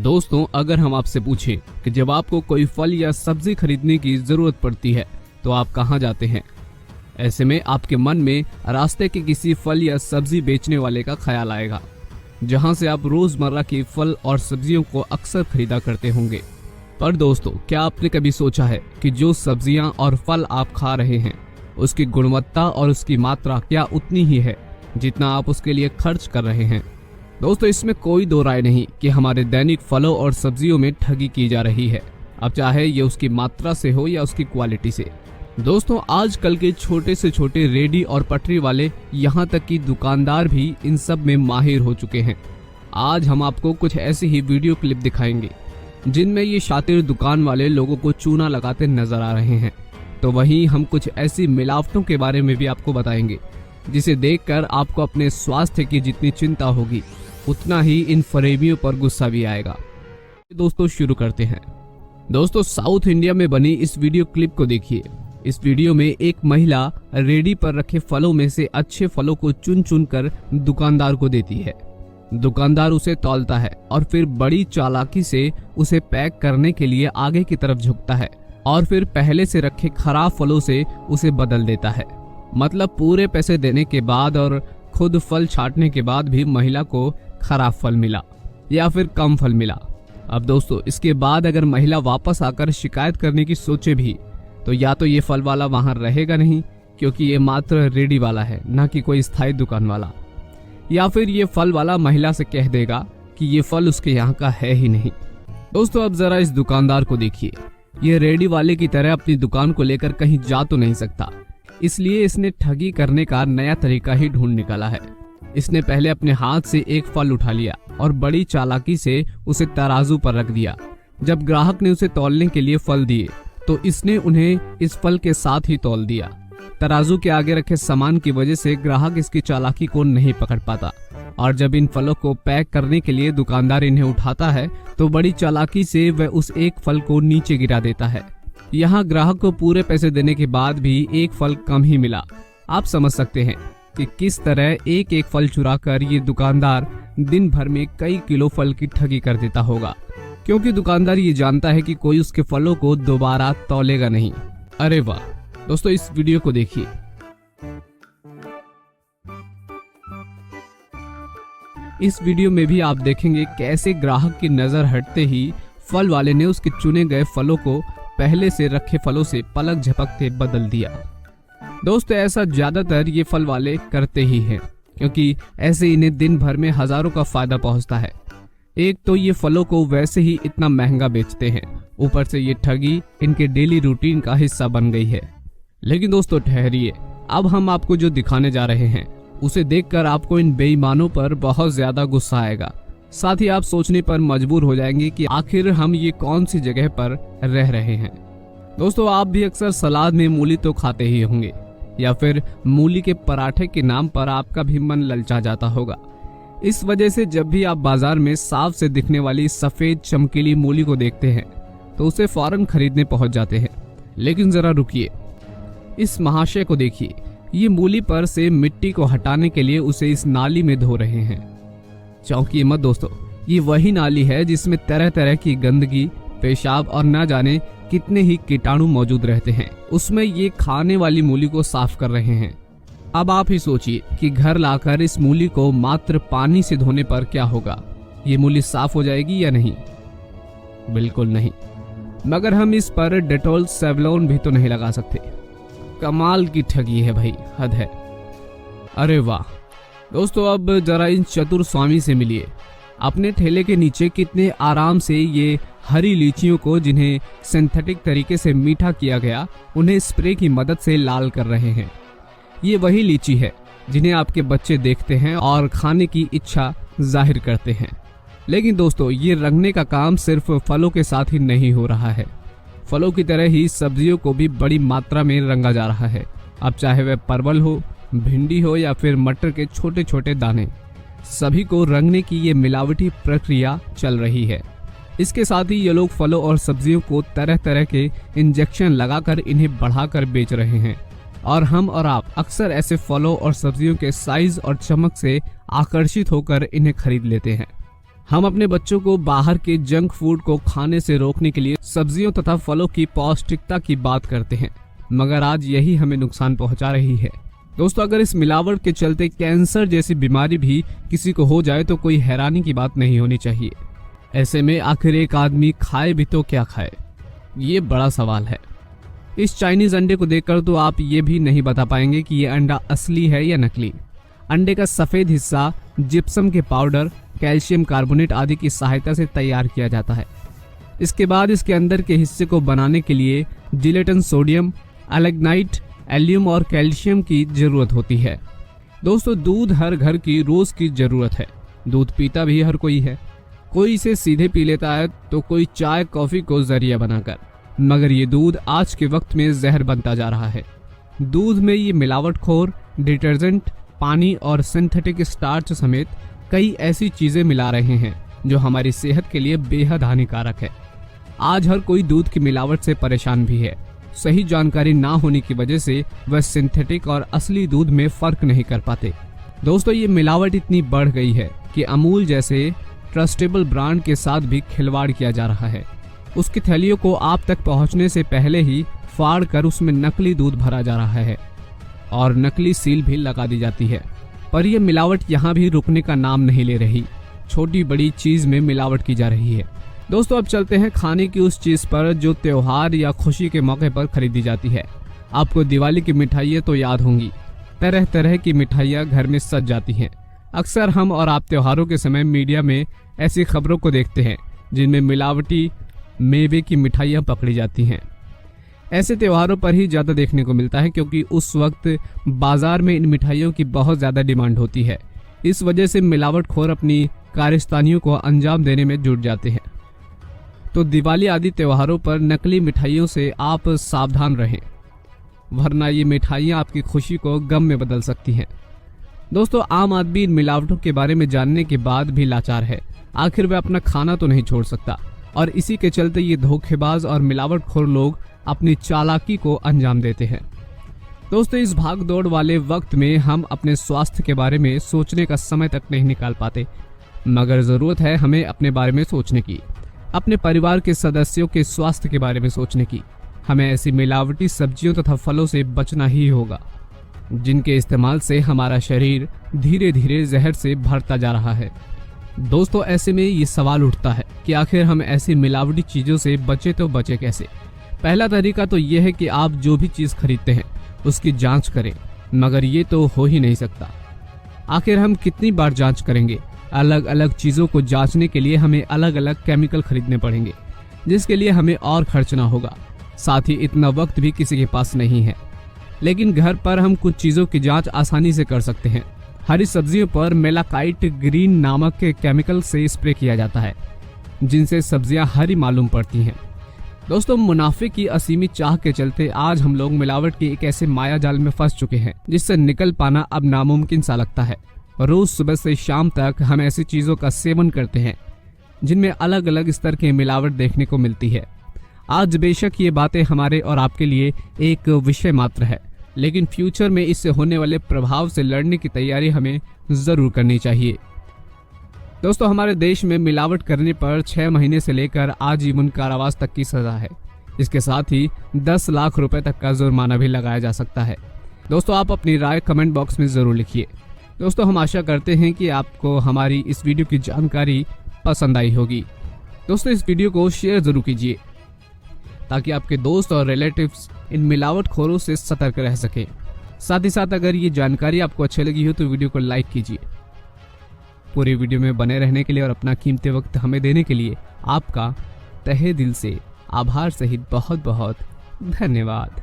दोस्तों, अगर हम आपसे पूछें कि जब आपको कोई फल या सब्जी खरीदने की जरूरत पड़ती है तो आप कहां जाते हैं? ऐसे में आपके मन में रास्ते के किसी फल या सब्जी बेचने वाले का ख्याल आएगा, जहां से आप रोजमर्रा की फल और सब्जियों को अक्सर खरीदा करते होंगे। पर दोस्तों, क्या आपने कभी सोचा है कि जो सब्जियां और फल आप खा रहे हैं उसकी गुणवत्ता और उसकी मात्रा क्या उतनी ही है जितना आप उसके लिए खर्च कर रहे हैं? दोस्तों, इसमें कोई दो राय नहीं कि हमारे दैनिक फलों और सब्जियों में ठगी की जा रही है, अब चाहे ये उसकी मात्रा से हो या उसकी क्वालिटी से। दोस्तों, आजकल के छोटे से छोटे रेडी और पटरी वाले, यहाँ तक कि दुकानदार भी इन सब में माहिर हो चुके हैं। आज हम आपको कुछ ऐसी ही वीडियो क्लिप दिखाएंगे जिनमें ये शातिर दुकान वाले लोगों को चूना लगाते नजर आ रहे हैं। तो वहीं हम कुछ ऐसी मिलावटों के बारे में भी आपको बताएंगे जिसे देखकर आपको अपने स्वास्थ्य की जितनी चिंता होगी उतना ही इन फरेबियों पर गुस्सा भी आएगा। दोस्तों, शुरू करते हैं। दोस्तों, साउथ इंडिया में बनी इस वीडियो क्लिप को देखिए। इस वीडियो में एक महिला रेडी पर रखे फलों में से अच्छे फलों को चुन चुन कर दुकानदार को देती है। दुकानदार उसे तौलता है और फिर बड़ी चालाकी से उसे पैक करने के लिए आगे की तरफ झुकता है और फिर पहले से रखे खराब फलों से उसे बदल देता है। मतलब पूरे पैसे देने के बाद और खुद फल छांटने के बाद भी महिला को खराब फल मिला या फिर कम फल मिला। अब दोस्तों, इसके बाद अगर महिला वापस आकर शिकायत करने की सोचे भी तो या तो ये फल वाला वहां रहेगा नहीं, क्योंकि ये मात्र रेडी वाला है, ना कि कोई स्थायी दुकान वाला, या फिर ये फल वाला महिला से कह देगा कि ये फल उसके यहाँ का है ही नहीं। दोस्तों, अब जरा इस दुकानदार को देखिए। ये रेडी वाले की तरह अपनी दुकान को लेकर कहीं जा तो नहीं सकता, इसलिए इसने ठगी करने का नया तरीका ही ढूंढ निकाला है। इसने पहले अपने हाथ से एक फल उठा लिया और बड़ी चालाकी से उसे तराजू पर रख दिया। जब ग्राहक ने उसे तौलने के लिए फल दिए तो इसने उन्हें इस फल के साथ ही तौल दिया। तराजू के आगे रखे सामान की वजह से ग्राहक इसकी चालाकी को नहीं पकड़ पाता और जब इन फलों को पैक करने के लिए दुकानदार इन्हें उठाता है तो बड़ी चालाकी से वह उस एक फल को नीचे गिरा देता है। यहाँ ग्राहक को पूरे पैसे देने के बाद भी एक फल कम ही मिला। आप समझ सकते हैं कि किस तरह एक एक फल चुराकर ये दुकानदार दिन भर में कई किलो फल की ठगी कर देता होगा, क्योंकि दुकानदार ये जानता है कि कोई उसके फलों को दोबारा तौलेगा नहीं। अरे वाह दोस्तों, इस वीडियो को देखिए। इस वीडियो में भी आप देखेंगे कैसे ग्राहक की नजर हटते ही फल वाले ने उसके चुने गए फलों को पहले से रखे फलों से पलक झपकते बदल दिया। दोस्तों, ऐसा ज्यादातर ये फल वाले करते ही हैं, क्योंकि ऐसे इन्हें दिन भर में हजारों का फायदा पहुंचता है। एक तो ये फलों को वैसे ही इतना महंगा बेचते हैं, ऊपर से ये ठगी इनके डेली रूटीन का हिस्सा बन गई है। लेकिन दोस्तों ठहरिए, अब हम आपको जो दिखाने जा रहे हैं उसे देखकर आपको इन बेईमानों पर बहुत ज्यादा गुस्सा आएगा। साथ ही आप सोचने पर मजबूर हो जाएंगे कि आखिर हम ये कौन सी जगह पर रह रहे हैं। दोस्तों, आप भी अक्सर सलाद में मूली तो खाते ही होंगे, या फिर मूली के पराठे के नाम पर आपका भी मन ललचा जाता होगा। इस वजह से जब भी आप बाजार में साफ से दिखने वाली सफेद चमकीली मूली को देखते हैं तो उसे फौरन खरीदने पहुंच जाते हैं। लेकिन जरा रुकिए, इस महाशय को देखिए। ये मूली पर से मिट्टी को हटाने के लिए उसे इस नाली में धो रहे हैं। चौंकिए मत दोस्तों, ये वही नाली है जिसमें तरह तरह की गंदगी, पेशाब और न जाने कितने ही कीटाणु मौजूद रहते हैं। उसमें ये खाने वाली मूली को साफ कर रहे हैं। अब आप ही सोचिए कि घर लाकर इस मूली को मात्र पानी से धोने पर क्या होगा? ये मूली साफ हो जाएगी या नहीं? बिल्कुल नहीं। मगर हम इस पर डेटॉल सेवलॉन भी तो नहीं लगा सकते। कमाल की ठगी है भाई, हद है। अरे वाह दोस्तों, अब जरा इन चतुर स्वामी से मिलिए। अपने ठेले के नीचे कितने आराम से ये हरी लीचियों को, जिन्हें सिंथेटिक तरीके से मीठा किया गया, उन्हें स्प्रे की मदद से लाल कर रहे हैं। ये वही लीची है जिन्हें आपके बच्चे देखते हैं और खाने की इच्छा जाहिर करते हैं। लेकिन दोस्तों, ये रंगने का काम सिर्फ फलों के साथ ही नहीं हो रहा है। फलों की तरह ही सब्जियों को भी बड़ी मात्रा में रंगा जा रहा है। अब चाहे वह परवल हो, भिंडी हो या फिर मटर के छोटे छोटे दाने, सभी को रंगने की ये मिलावटी प्रक्रिया चल रही है। इसके साथ ही ये लोग फलों और सब्जियों को तरह तरह के इंजेक्शन लगाकर इन्हें बढ़ाकर बेच रहे हैं और हम और आप अक्सर ऐसे फलों और सब्जियों के साइज और चमक से आकर्षित होकर इन्हें खरीद लेते हैं। हम अपने बच्चों को बाहर के जंक फूड को खाने से रोकने के लिए सब्जियों तथा फलों की पौष्टिकता की बात करते हैं, मगर आज यही हमें नुकसान पहुंचा रही है। दोस्तों, अगर इस मिलावट के चलते कैंसर जैसी बीमारी भी किसी को हो जाए तो कोई हैरानी की बात नहीं होनी चाहिए। ऐसे में आखिर एक आदमी खाए भी तो क्या खाए, ये बड़ा सवाल है। इस चाइनीज अंडे को देखकर तो आप ये भी नहीं बता पाएंगे कि ये अंडा असली है या नकली। अंडे का सफेद हिस्सा जिप्सम के पाउडर, कैल्शियम कार्बोनेट आदि की सहायता से तैयार किया जाता है। इसके बाद इसके अंदर के हिस्से को बनाने के लिए जिलेटिन, सोडियम, अलेग्नाइट, एल्यूम और कैल्शियम की जरूरत होती है। दोस्तों, दूध हर घर की रोज की जरूरत है। दूध पीता भी हर कोई है। कोई इसे सीधे पी लेता है तो कोई चाय कॉफी को जरिया बनाकर, मगर ये दूध आज के वक्त में जहर बनता जा रहा है। दूध में ये मिलावटखोर डिटर्जेंट, पानी और सिंथेटिक स्टार्च समेत कई ऐसी चीजें मिला रहे हैं जो हमारी सेहत के लिए बेहद हानिकारक है। आज हर कोई दूध की मिलावट से परेशान भी है। सही जानकारी ना होने की वजह से वह सिंथेटिक और असली दूध में फर्क नहीं कर पाते। दोस्तों, ये मिलावट इतनी बढ़ गई है कि अमूल जैसे ट्रस्टेबल ब्रांड के साथ भी खिलवाड़ किया जा रहा है। उसकी थैलियों को आप तक पहुंचने से पहले ही फाड़ कर उसमें नकली दूध भरा जा रहा है और नकली सील भी लगा दी जाती है। पर यह मिलावट यहाँ भी रुकने का नाम नहीं ले रही। छोटी बड़ी चीज में मिलावट की जा रही है। दोस्तों, अब चलते हैं खाने की उस चीज पर जो त्योहार या खुशी के मौके पर खरीदी जाती है। आपको दिवाली की मिठाइयाँ तो याद होंगी। तरह तरह की मिठाइयाँ घर में सज जाती हैं। अक्सर हम और आप त्योहारों के समय मीडिया में ऐसी खबरों को देखते हैं जिनमें मिलावटी मेवे की मिठाइयाँ पकड़ी जाती हैं। ऐसे त्योहारों पर ही ज्यादा देखने को मिलता है क्योंकि उस वक्त बाजार में इन मिठाइयों की बहुत ज्यादा डिमांड होती है। इस वजह से मिलावटखोर अपनी कारस्तानियों को अंजाम देने में जुट जाते हैं। तो दिवाली आदि त्योहारों पर नकली मिठाइयों से आप सावधान रहें, वरना ये मिठाइयाँ आपकी खुशी को गम में बदल सकती हैं। दोस्तों, आम आदमी इन मिलावटों के बारे में जानने के बाद भी लाचार है। आखिर वह अपना खाना तो नहीं छोड़ सकता और इसी के चलते ये धोखेबाज और मिलावटखोर लोग अपनी चालाकी को अंजाम देते हैं। दोस्तों, इस भाग दौड़ वाले वक्त में हम अपने स्वास्थ्य के बारे में सोचने का समय तक नहीं निकाल पाते, मगर जरूरत है हमें अपने बारे में सोचने की, अपने परिवार के सदस्यों के स्वास्थ्य के बारे में सोचने की। हमें ऐसी मिलावटी सब्जियों तथा फलों से बचना ही होगा जिनके इस्तेमाल से हमारा शरीर धीरे धीरे जहर से भरता जा रहा है। दोस्तों, ऐसे में ये सवाल उठता है कि आखिर हम ऐसी मिलावटी चीजों से बचे तो बचे कैसे। पहला तरीका तो यह है कि आप जो भी चीज खरीदते हैं उसकी जांच करें, मगर ये तो हो ही नहीं सकता। आखिर हम कितनी बार जांच करेंगे। अलग अलग चीजों को जांचने के लिए हमें अलग अलग केमिकल खरीदने पड़ेंगे, जिसके लिए हमें और खर्चना होगा। साथ ही इतना वक्त भी किसी के पास नहीं है। लेकिन घर पर हम कुछ चीजों की जांच आसानी से कर सकते हैं। हरी सब्जियों पर मेलाकाइट ग्रीन नामक के केमिकल से स्प्रे किया जाता है, जिनसे सब्जियां हरी मालूम पड़ती हैं। दोस्तों, मुनाफे की असीमित चाह के चलते आज हम लोग मिलावट के एक ऐसे माया जाल में फंस चुके हैं जिससे निकल पाना अब नामुमकिन सा लगता है। रोज सुबह से शाम तक हम ऐसी चीजों का सेवन करते हैं जिनमें अलग अलग स्तर की मिलावट देखने को मिलती है। आज बेशक ये बातें हमारे और आपके लिए एक विषय मात्र है, लेकिन फ्यूचर में इससे होने वाले प्रभाव से लड़ने की तैयारी हमें जरूर करनी चाहिए। दोस्तों, हमारे देश में मिलावट करने पर 6 महीने से लेकर आजीवन कारावास तक की सजा है। इसके साथ ही 10 लाख रुपए तक का जुर्माना भी लगाया जा सकता है। दोस्तों, आप अपनी राय कमेंट बॉक्स में जरूर लिखिए। दोस्तों, हम आशा करते हैं कि आपको हमारी इस वीडियो की जानकारी पसंद आई होगी। दोस्तों, इस वीडियो को शेयर जरूर कीजिए ताकि आपके दोस्त और रिलेटिव्स इन मिलावटखोरों से सतर्क रह सके। साथ ही साथ अगर ये जानकारी आपको अच्छी लगी हो तो वीडियो को लाइक कीजिए। पूरी वीडियो में बने रहने के लिए और अपना कीमती वक्त हमें देने के लिए आपका तहे दिल से आभार सहित बहुत बहुत धन्यवाद।